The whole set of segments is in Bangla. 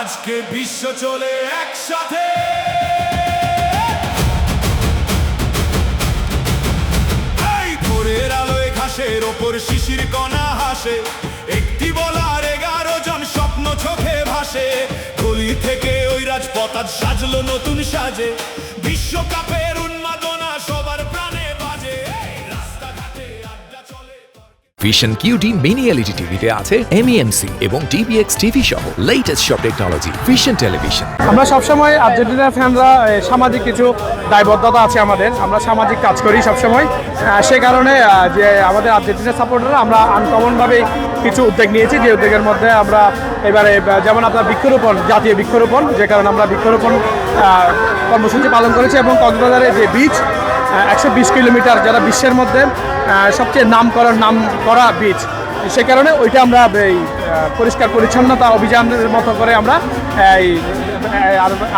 আজকে বিশ্ব চলে একসাথে, এই ভোরের আলোয় ঘাসের ওপর শিশির কণা হাসে, একটি বলার 11 জন স্বপ্ন চোখে ভাসে। গলি থেকে ওই রাজপথ আজ সাজলো নতুন সাজে, বিশ্বকাপের উন্মাদনা সবার প্রাণে বাজে। রাস্তাঘাটে আড্ডা চলে। ভিশন কিউটি মিনি এলইডি টিভিতে আছে MEMC এবং DBX টিভি সহ লেটেস্ট সব টেকনোলজি। Vision television. আমরা সবসময় আর্জেন্টিনার ফ্যানরা সামাজিক কিছু দায়বদ্ধতা আছে আমাদের, আমরা সামাজিক কাজ করি সবসময়। সে কারণে যে আমাদের আর্জেন্টিনার সাপোর্টাররা আমরা আনকমনভাবে কিছু উদ্যোগ নিয়েছি, যে উদ্যোগের মধ্যে আমরা এবারে যেমন আপনার বৃক্ষরোপণ, জাতীয় বৃক্ষরোপণ, যে কারণে আমরা বৃক্ষরোপণ কর্মসূচি পালন করেছি। এবং কক্সবাজারে যে বিচ 120 কিলোমিটার, যারা বিশ্বের মধ্যে সবচেয়ে নাম করা বিচ, সে কারণে ওইটা আমরা এই পরিষ্কার পরিচ্ছন্নতা অভিযানের মতো করে আমরা এই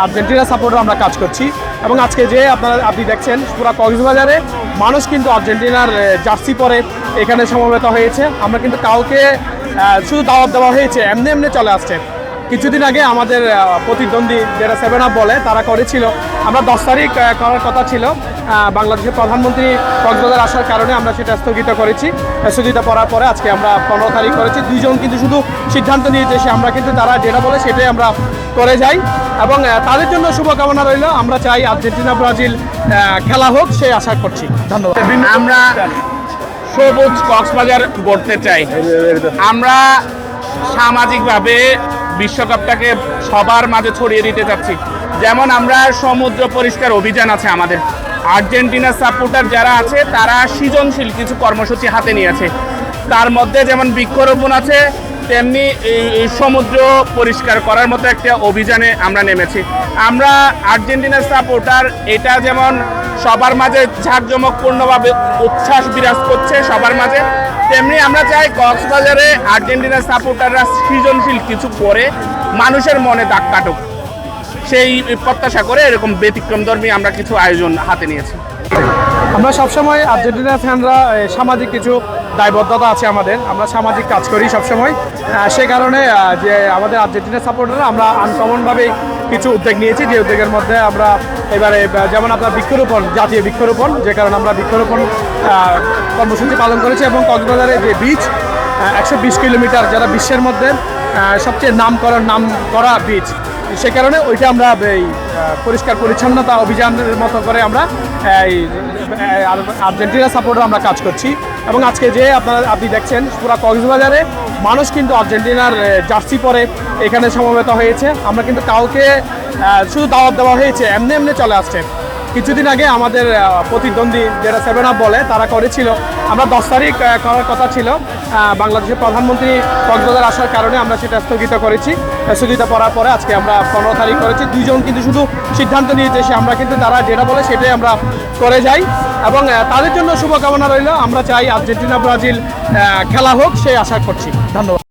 আর্জেন্টিনা সাপোর্টার আমরা কাজ করছি। এবং আজকে যে আপনি দেখছেন পুরো কক্সবাজারে মানুষ কিন্তু আর্জেন্টিনার জার্সি পরে এখানে সমবেত হয়েছে। আমরা কিন্তু কাউকে শুধু দাওয়াত দেওয়া হয়েছে, এমনি চলে আসছে। কিছুদিন আগে আমাদের প্রতিদ্বন্দ্বী যেটা 7 আপ বলে তারা করেছিল, আমরা 10 তারিখ করার কথা ছিল, বাংলাদেশের প্রধানমন্ত্রী কক্সবাজার আসার কারণে আমরা সেটা স্থগিত করেছি। স্থগিত করার পরে আজকে আমরা 15 তারিখ করেছি। দুইজন কিন্তু শুধু সিদ্ধান্ত নিয়েছে সে আমরা কিন্তু তারা যেটা বলে সেটাই আমরা করে যাই। এবং তাদের জন্য শুভকামনা রইল। আমরা চাই আর্জেন্টিনা ব্রাজিল খেলা হোক, সেই আশা করছি। ধন্যবাদ। আমরা সবুজ কক্সবাজার গড়তে চাই। আমরা সামাজিকভাবে বিশ্বকাপটাকে সবার মাঝে ছড়িয়ে দিতে চাচ্ছি। যেমন আমরা সমুদ্র পরিষ্কার অভিযান আছে আমাদের, আর্জেন্টিনা সাপোর্টার যারা আছে তারা সৃজনশীল কিছু কর্মসূচি হাতে নিয়েছে। তার মধ্যে যেমন বৃক্ষরোপণ আছে, তেমনি এই সমুদ্র পরিষ্কার করার মতো একটা অভিযানে আমরা নেমেছি। আমরা আর্জেন্টিনা সাপোর্টার, এটা যেমন সবার মাঝে ঝাঁকজমকপূর্ণভাবে উচ্ছ্বাস বিরাজ করছে সবার মাঝে, তেমনি আমরা চাই কক্সবাজারে আর্জেন্টিনা সাপোর্টাররা সৃজনশীল কিছু করে মানুষের মনে দাগ কাটুক, সেই প্রত্যাশা করে এরকম ব্যতিক্রমধর্মী আমরা কিছু আয়োজন হাতে নিয়েছি। আমরা সবসময় আর্জেন্টিনার ফ্যানরা সামাজিক কিছু দায়বদ্ধতা আছে আমাদের, আমরা সামাজিক কাজ করি সবসময়। সে কারণে যে আমাদের আর্জেন্টিনার সাপোর্টাররা আমরা আনকমনভাবে কিছু উদ্যোগ নিয়েছি, যে উদ্যোগের মধ্যে আমরা এবারে যেমন আপনার বৃক্ষরোপণ, জাতীয় বৃক্ষরোপণ, যে কারণে আমরা বৃক্ষরোপণ কর্মসূচি পালন করেছি। এবং কক্সবাজারে যে বিচ 120 কিলোমিটার, যারা বিশ্বের মধ্যে সবচেয়ে নাম করা বিচ, সে কারণে ওইটা আমরা এই পরিষ্কার পরিচ্ছন্নতা অভিযানের মতো করে আমরা এই আর্জেন্টিনা সাপোর্টার আমরা কাজ করছি। এবং আজকে যে আপনি দেখছেন পুরো কক্সবাজারে মানুষ কিন্তু আর্জেন্টিনার জার্সি পরে এখানে সমবেত হয়েছে। আমরা কিন্তু কাউকে শুধু দাওয়াত দেওয়া হয়েছে, এমনি চলে আসছে। কিছুদিন আগে আমাদের প্রতিদ্বন্দ্বী যেটা 7 আপ বলে তারা করেছিল, আমরা 10 তারিখ করার কথা ছিল, বাংলাদেশের প্রধানমন্ত্রী কক্সবাজার আসার কারণে আমরা সেটা স্থগিত করেছি। স্থগিত করার পরে আজকে আমরা 15 তারিখ করেছি। দুইজন কিন্তু শুধু সিদ্ধান্ত নিয়েছে সে আমরা কিন্তু তারা যেটা বলে সেটাই আমরা করে যাই। এবং তাদের জন্য শুভকামনা রইল। আমরা চাই আর্জেন্টিনা ব্রাজিল খেলা হোক, সেই আশা করছি। ধন্যবাদ।